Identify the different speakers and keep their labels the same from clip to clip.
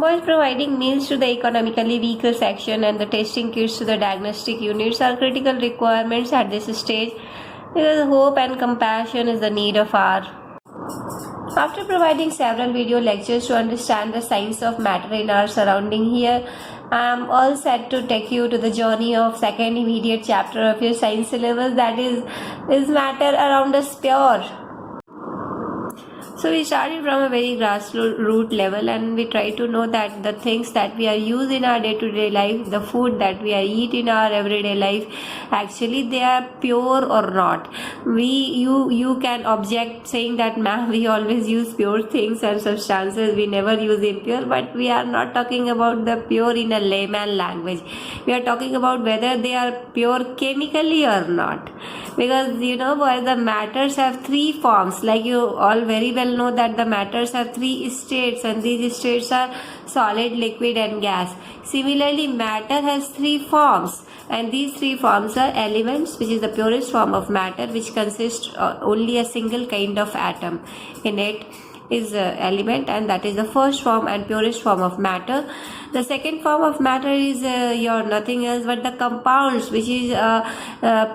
Speaker 1: While providing meals to the economically weaker section and the testing kits to the diagnostic units are critical requirements at this stage, because hope and compassion is the need of our. After providing several video lectures to understand the science of matter in our surrounding here, I am all set to take you to the journey of second immediate chapter of your science syllabus, that is matter around us pure. So we started from a very grassroots level, and we try to know that the things that we are used in our day-to-day life, the food that we are eat in our everyday life, actually they are pure or not. You can object saying that ma'am, we always use pure things and substances, we never use impure, but we are not talking about the pure in a layman language. We are talking about whether they are pure chemically or not, because the matters have three forms. Like you all very well know that the matters have three states, and these states are solid, liquid and gas. Similarly, matter has three forms, and these three forms are elements, which is the purest form of matter, which consists only a single kind of atom in it is element, and that is the first form and purest form of matter. The second form of matter is your nothing else but the compounds, which is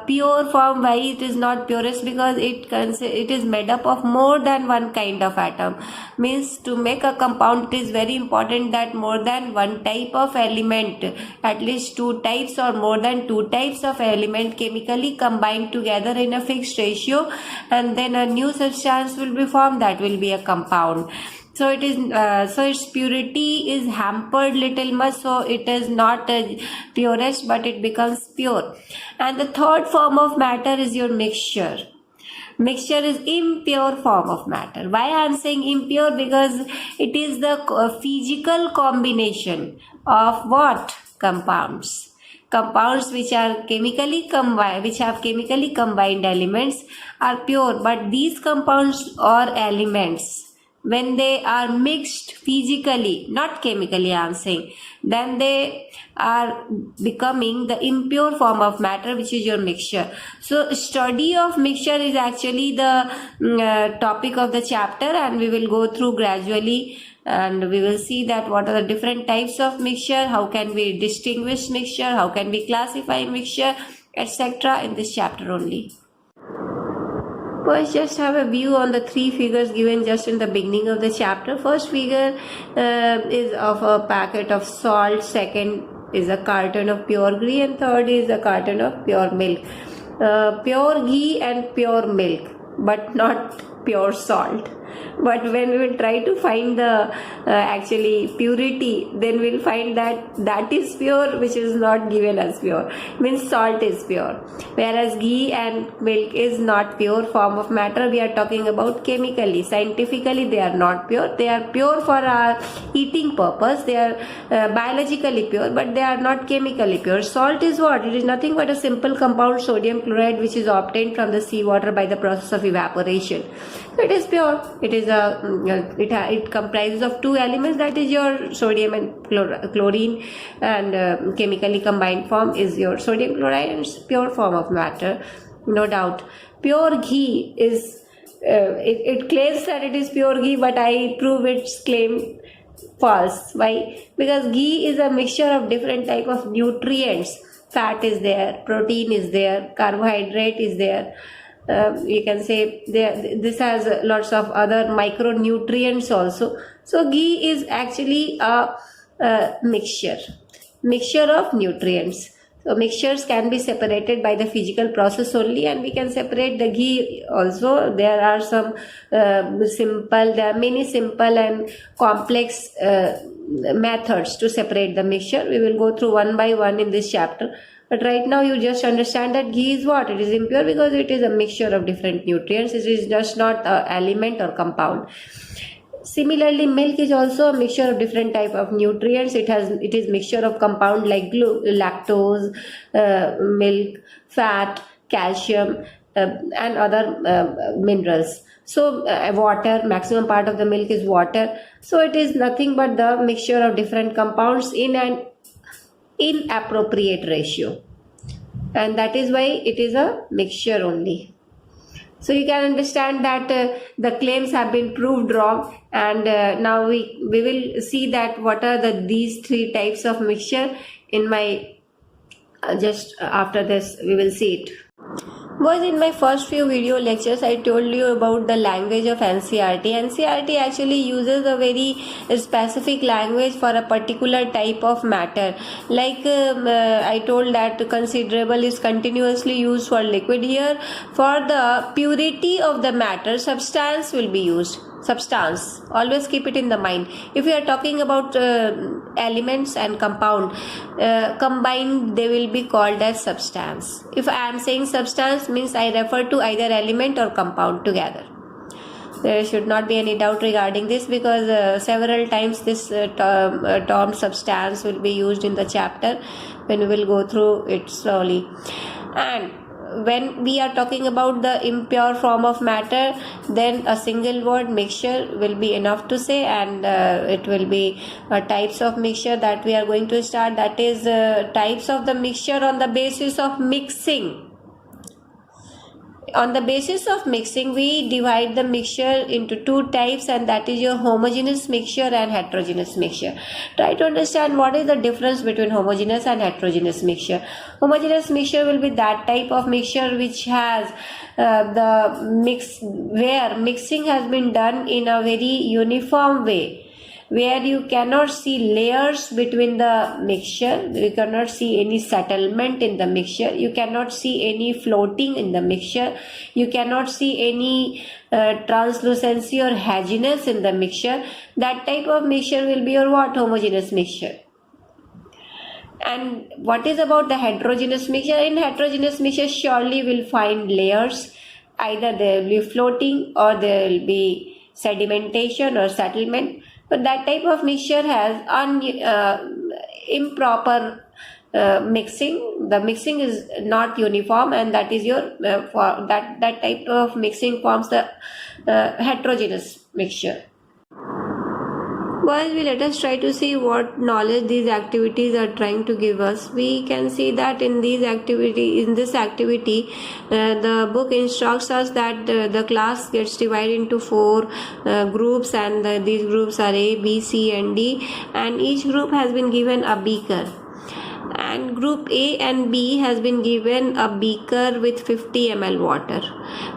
Speaker 1: pure form. Why it is not purest? Because it is made up of more than one kind of atom. Means to make a compound, it is very important that more than one type of element, at least two types or more than two types of element chemically combined together in a fixed ratio, and then a new substance will be formed, that will be a compound. So it is so its purity is hampered little much, so it is not purest, but it becomes pure. And the third form of matter is your mixture. Mixture is impure form of matter. Why I am saying impure? Because it is the physical combination of what? Compounds. Compounds which are chemically combined, which have chemically combined elements, are pure, but these compounds or elements, when they are mixed physically, not chemically I am saying, then they are becoming the impure form of matter, which is your mixture. So study of mixture is actually the topic of the chapter, and we will go through gradually, and we will see that what are the different types of mixture, how can we distinguish mixture, how can we classify mixture, etc. in this chapter only. First, just have a view on the three figures given just in the beginning of the chapter. First figure is of a packet of salt, second is a carton of pure ghee, and third is a carton of pure milk. Pure ghee and pure milk, but not pure salt. But when we will try to find the actually purity, then we will find that is pure, which is not given as pure. Means salt is pure, whereas ghee and milk is not pure form of matter. We are talking about chemically. Scientifically they are not pure. They are pure for our eating purpose. They are biologically pure, but they are not chemically pure. Salt is what? It is nothing but a simple compound, sodium chloride, which is obtained from the seawater by the process of evaporation. So it is pure. It is it comprises of two elements, that is your sodium and chlorine, and chemically combined form is your sodium chloride, and pure form of matter, no doubt. Pure ghee is it claims that it is pure ghee, but I prove its claim false. Why? Because ghee is a mixture of different type of nutrients. Fat is there, protein is there, carbohydrate is there. You can say this has lots of other micronutrients also. So ghee is actually a mixture of nutrients. So mixtures can be separated by the physical process only, and we can separate the ghee also. There are some there are many simple and complex methods to separate the mixture. We will go through one by one in this chapter. But right now you just understand that ghee is what? It is impure because it is a mixture of different nutrients. It is just not an element or compound. Similarly, milk is also a mixture of different type of nutrients. It is mixture of compound like lactose, milk, fat, calcium, and other minerals. So water, maximum part of the milk is water. So it is nothing but the mixture of different compounds in an inappropriate ratio, and that is why it is a mixture only. So you can understand that the claims have been proved wrong, and now we will see that what are these three types of mixture in my just after this we will see it. Was in my first few video lectures I told you about the language of NCERT. NCERT actually uses a very specific language for a particular type of matter. Like I told that considerable is continuously used for liquid. Here for the purity of the matter, substance will be used. Substance, always keep it in the mind. If we are talking about elements and compound combined, they will be called as substance. If I am saying substance, means I refer to either element or compound together. There should not be any doubt regarding this, because several times this term substance will be used in the chapter when we will go through it slowly. And when we are talking about the impure form of matter, then a single word mixture will be enough to say, and it will be types of mixture that we are going to start. That is types of the mixture on the basis of mixing. On the basis of mixing, we divide the mixture into two types, and that is your homogeneous mixture and heterogeneous mixture. Try to understand what is the difference between homogeneous and heterogeneous mixture. Homogeneous mixture will be that type of mixture which has where mixing has been done in a very uniform way, where you cannot see layers between the mixture, you cannot see any settlement in the mixture, you cannot see any floating in the mixture, you cannot see any translucency or haziness in the mixture. That type of mixture will be your what? Homogeneous mixture. And what is about the heterogeneous mixture? In heterogeneous mixture, surely will find layers. Either there will be floating or there will be sedimentation or settlement. But that type of mixture has improper mixing. The mixing is not uniform, and that is your that type of mixing forms the heterogeneous mixture. While we let us try to see what knowledge these activities are trying to give us, we can see that in this activity, the book instructs us that the class gets divided into 4 groups, and these groups are A, B, C, and D, and each group has been given a beaker. And group A and B has been given a beaker with 50 ml water.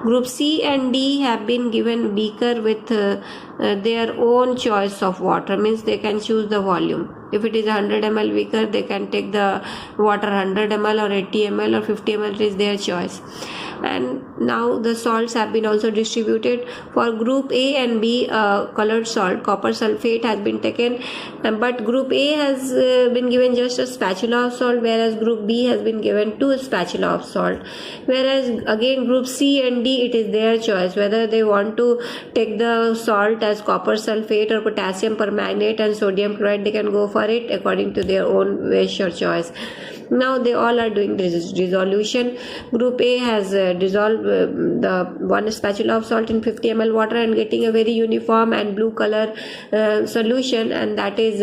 Speaker 1: Group C and D have been given beaker with their own choice of water, means they can choose the volume. If it is 100 ml beaker, they can take the water 100 ml or 80 ml or 50 ml, it is their choice. And now the salts have been also distributed. For group A and B, colored salt, copper sulfate has been taken, but group A has been given just a spatula of salt, whereas group B has been given 2 spatula of salt. Whereas again group C and D, it is their choice whether they want to take the salt as copper sulfate or potassium permanganate and sodium chloride. They can go for it according to their own wish or choice. Now they all are doing dissolution. Group A has dissolved the 1 spatula of salt in 50 ml water and getting a very uniform and blue color solution, and that is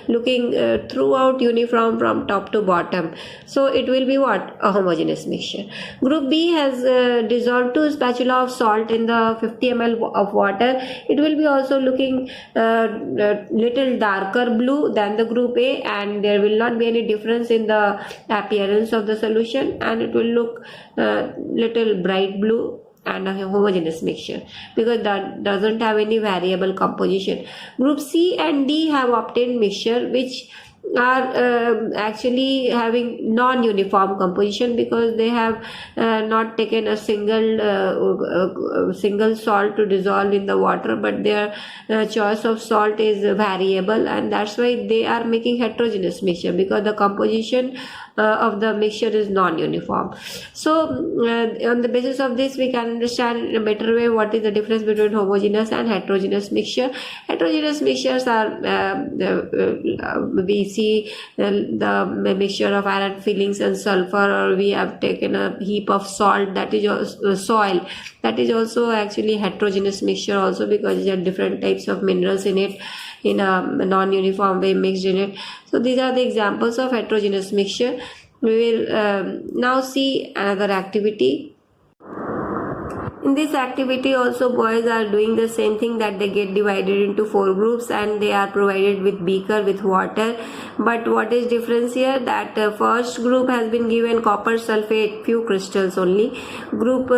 Speaker 1: looking throughout uniform from top to bottom. So it will be what? A homogeneous mixture. Group B has dissolved 2 spatula of salt in the 50 ml of water. It will be also looking little darker blue than the group A, and there will not be any difference in the appearance of the solution, and it will look little bright blue and a homogeneous mixture because that doesn't have any variable composition. Group C and D have obtained mixture which are actually having non-uniform composition because they have not taken a single salt to dissolve in the water, but their choice of salt is variable, and that's why they are making heterogeneous mixture because the composition of the mixture is non-uniform. So on the basis of this we can understand in a better way what is the difference between homogeneous and heterogeneous mixture. Heterogeneous mixtures are we see the mixture of iron fillings and sulfur, or we have taken a heap of salt, that is soil, that is also actually heterogeneous mixture also because there are different types of minerals in it in a non-uniform way mixed in it. So these are the examples of heterogeneous mixture. We will now see another activity. In In this activity also boys are doing the same thing, that they get divided into 4 groups and they are provided with beaker with water. But what is difference here, that first group has been given copper sulfate, few crystals only. Group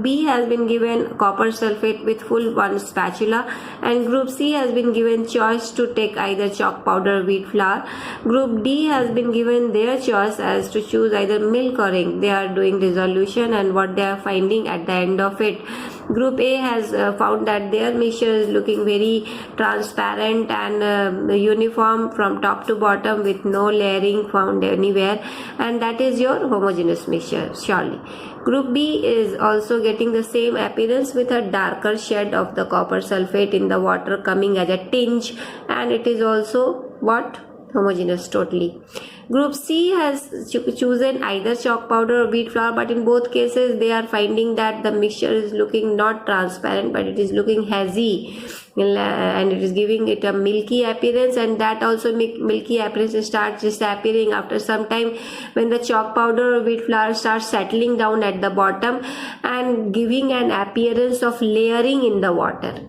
Speaker 1: B has been given copper sulfate with full 1 spatula, and group C has been given choice to take either chalk powder or wheat flour. Group D has been given their choice as to choose either milk or ink. They are doing dissolution, and what they are finding at the end of it, group A has found that their mixture is looking very transparent and uniform from top to bottom with no layering found anywhere, and that is your homogeneous mixture surely. Group B is also getting the same appearance with a darker shade of the copper sulfate in the water coming as a tinge, and it is also what? Homogeneous totally. Group C has chosen either chalk powder or wheat flour, but in both cases they are finding that the mixture is looking not transparent, but it is looking hazy, and it is giving it a milky appearance, and that also milky appearance starts disappearing after some time when the chalk powder or wheat flour starts settling down at the bottom and giving an appearance of layering in the water.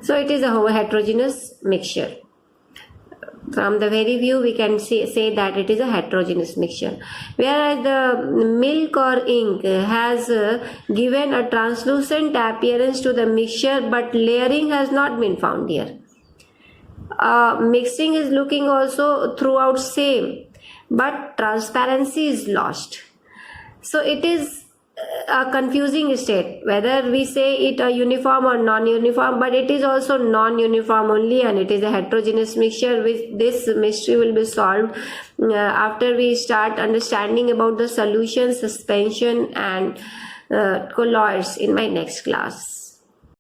Speaker 1: So it is a heterogeneous mixture. From the very view we can say that it is a heterogeneous mixture, whereas the milk or ink has given a translucent appearance to the mixture, but layering has not been found here. Mixing is looking also throughout same, but transparency is lost. So it is a confusing state whether we say it a uniform or non-uniform, but it is also non-uniform only, and it is a heterogeneous mixture. With this mystery will be solved after we start understanding about the solution, suspension and colloids in my next class.